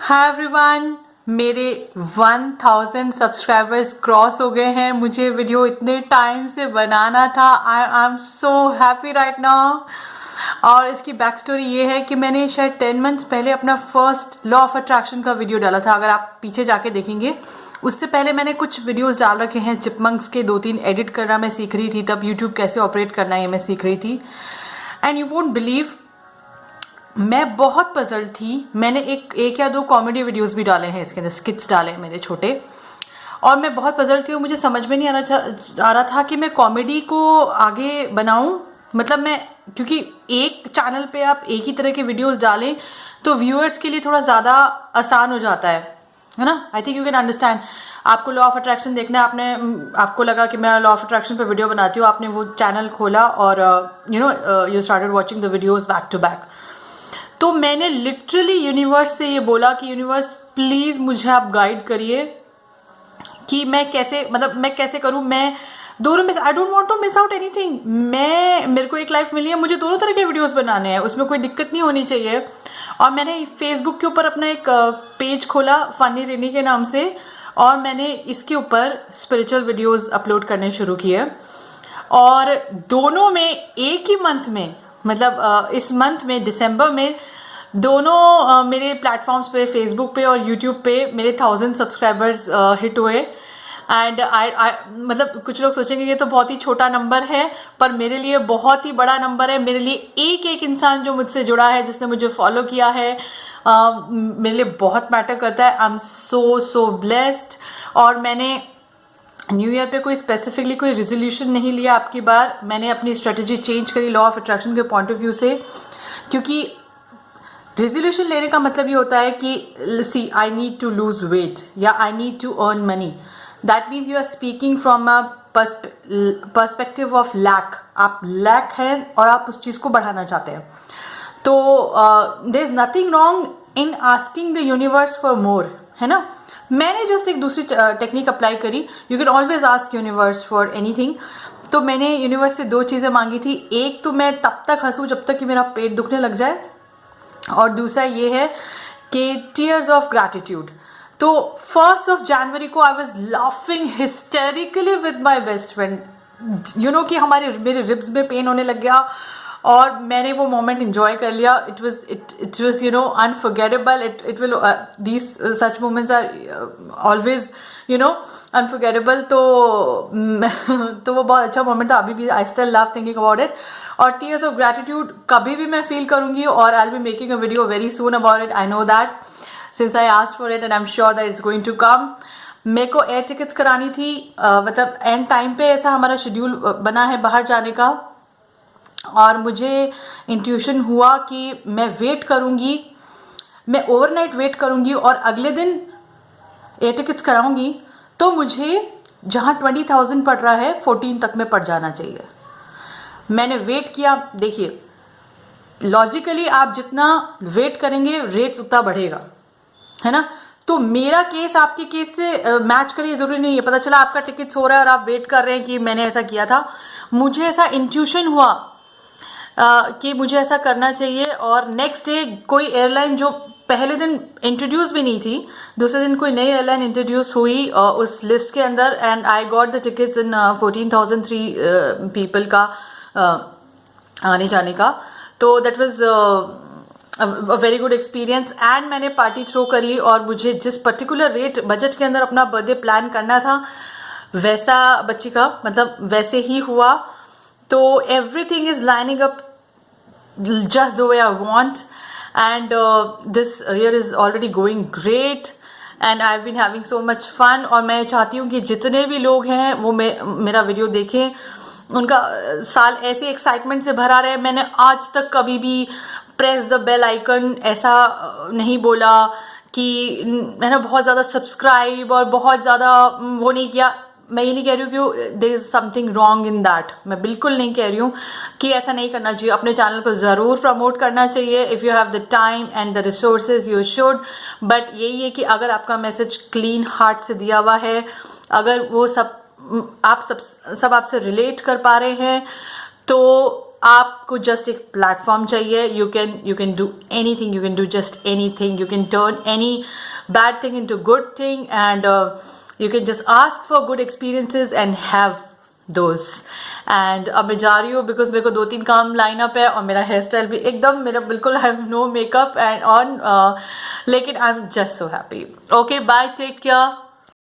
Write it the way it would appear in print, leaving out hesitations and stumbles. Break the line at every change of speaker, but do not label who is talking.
Hi everyone, मेरे 1000 subscribers cross हो गए हैं। मुझे वीडियो इतने टाइम से बनाना था। I am so happy right now. और इसकी बैक स्टोरी ये है कि मैंने शायद 10 मंथ्स पहले अपना फर्स्ट लॉ ऑफ अट्रैक्शन का वीडियो डाला था। अगर आप पीछे जाके देखेंगे, उससे पहले मैंने कुछ वीडियोस डाल रखे हैं। चिपमंक्स के 2-3 एडिट करना मैं सीख रही थी, तब यूट्यूब कैसे ऑपरेट करना है ये मैं सीख रही थी। एंड यू वोंट बिलीव, मैं बहुत पजल थी। मैंने एक या दो कॉमेडी वीडियोस भी डाले हैं, इसके अंदर स्किट्स डाले हैं मेरे छोटे। और मैं बहुत पजल थी और मुझे समझ में नहीं आ रहा था कि मैं कॉमेडी को आगे बनाऊं। मतलब मैं, क्योंकि एक चैनल पे आप एक ही तरह के वीडियोस डालें तो व्यूअर्स के लिए थोड़ा ज़्यादा आसान हो जाता है ना। I think you can understand. आपको लॉ ऑफ अट्रैक्शन देखना है, आपको लगा कि मैं लॉ ऑफ अट्रैक्शन पे वीडियो बनाती हूँ, आपने वो चैनल खोला और you started watching the videos back to back. तो मैंने लिटरली यूनिवर्स से ये बोला कि यूनिवर्स प्लीज मुझे आप गाइड करिए कि मैं कैसे करूं। मैं दोनों में, I don't want to miss out anything. मेरे को एक लाइफ मिली है, मुझे दोनों तरह के वीडियोस बनाने हैं, उसमें कोई दिक्कत नहीं होनी चाहिए। और मैंने फेसबुक के ऊपर अपना एक पेज खोला फनी रिनी के नाम से, और मैंने इसके ऊपर स्पिरिचुअल वीडियोस अपलोड करने शुरू किए। और दोनों में एक ही मंथ में, मतलब इस मंथ में दिसंबर में दोनों मेरे प्लेटफॉर्म्स पे, फेसबुक पे और यूट्यूब पे मेरे 1000 सब्सक्राइबर्स हिट हुए। एंड मतलब कुछ लोग सोचेंगे ये तो बहुत ही छोटा नंबर है, पर मेरे लिए बहुत ही बड़ा नंबर है। मेरे लिए एक एक इंसान जो मुझसे जुड़ा है, जिसने मुझे फॉलो किया है, मेरे लिए बहुत मैटर करता है। I am so blessed. और मैंने न्यू ईयर पे कोई स्पेसिफिकली कोई रेजोल्यूशन नहीं लिया। आपकी बार मैंने अपनी स्ट्रेटजी चेंज करी लॉ ऑफ अट्रैक्शन के पॉइंट ऑफ व्यू से, क्योंकि रेजोल्यूशन लेने का मतलब ये होता है कि see I need to lose weight या I need to earn money. That means you are speaking from a perspective of lack. आप लैक है और आप उस चीज को बढ़ाना चाहते हैं। तो there is nothing wrong in asking the universe for more, है ना। मैंने जस्ट एक दूसरी टेक्निक अप्लाई करी। You can always ask universe for anything. तो मैंने यूनिवर्स से 2 चीजें मांगी थी। एक तो मैं तब तक हंसूं जब तक कि मेरा पेट दुखने लग जाए, और दूसरा ये है कि टीयर्स ऑफ ग्रैटिट्यूड। तो 1 जनवरी को I was laughing हिस्टेरिकली with my best friend. You know कि मेरे रिब्स में पेन होने लग गया, और मैंने वो मोमेंट एंजॉय कर लिया। It was you know unforgettable. It will these such moments are always you know unforgettable. तो वो बहुत अच्छा मोमेंट था। अभी भी I still love thinking about it. और टीयर्स ऑफ ग्रैटिट्यूड कभी भी मैं फील करूंगी, और I will be making a video very soon about it. I know that since I asked for it and I am sure that it's going to कम। मेरे को air tickets करानी थी, मतलब एंड टाइम पे ऐसा हमारा शेड्यूल बना है बाहर जाने का, और मुझे इंट्यूशन हुआ कि मैं वेट करूंगी, मैं ओवरनाइट वेट करूंगी और अगले दिन एयर टिकट्स कराऊंगी। तो मुझे जहां 20,000 पड़ रहा है 14 तक में पड़ जाना चाहिए। मैंने वेट किया। देखिए, लॉजिकली आप जितना वेट करेंगे रेट्स उतना बढ़ेगा, है ना। तो मेरा केस आपके केस से मैच करिए, जरूरी नहीं है। पता चला आपका टिकट्स हो रहा है और आप वेट कर रहे हैं कि मैंने ऐसा किया था। मुझे ऐसा इंट्यूशन हुआ कि मुझे ऐसा करना चाहिए। और नेक्स्ट डे कोई एयरलाइन जो पहले दिन इंट्रोड्यूस भी नहीं थी, दूसरे दिन कोई नई एयरलाइन इंट्रोड्यूस हुई उस लिस्ट के अंदर, and I got the tickets in 14,003 people का आने जाने का। तो that was a very good experience. And मैंने पार्टी थ्रो करी, और मुझे जिस पर्टिकुलर रेट बजट के अंदर अपना बर्थडे प्लान करना था, वैसा बच्ची का मतलब वैसे ही हुआ। तो everything is lining up just the way I want, and this year is already going great and I've been having so much fun। और मैं चाहती हूँ कि जितने भी लोग हैं वो मेरा वीडियो देखें, उनका साल ऐसे एक्साइटमेंट से भरा रहे। मैंने आज तक कभी भी प्रेस द बेल आइकन ऐसा नहीं बोला कि, है ना, बहुत ज़्यादा सब्सक्राइब और बहुत ज़्यादा वो नहीं किया। मैं ये नहीं कह रही हूँ कि there is something wrong in that. मैं बिल्कुल नहीं कह रही हूँ कि ऐसा नहीं करना चाहिए। अपने चैनल को ज़रूर प्रमोट करना चाहिए। If you have the time and the resources you should. But यही है कि अगर आपका मैसेज क्लीन हार्ट से दिया हुआ है, अगर वो सब आपसे रिलेट कर पा रहे हैं, तो आपको जस्ट एक प्लेटफॉर्म चाहिए. You can do anything, you can do just anything, you can turn any bad thing into good thing, and you can just ask for good experiences and have those. And अब मैं जा रही हूँ because मेरे को 2-3 काम line up है, और मेरा हेयर स्टाइल भी एकदम मेरा बिल्कुल, I have no makeup and on, लेकिन I am just so happy. Okay, bye, take care.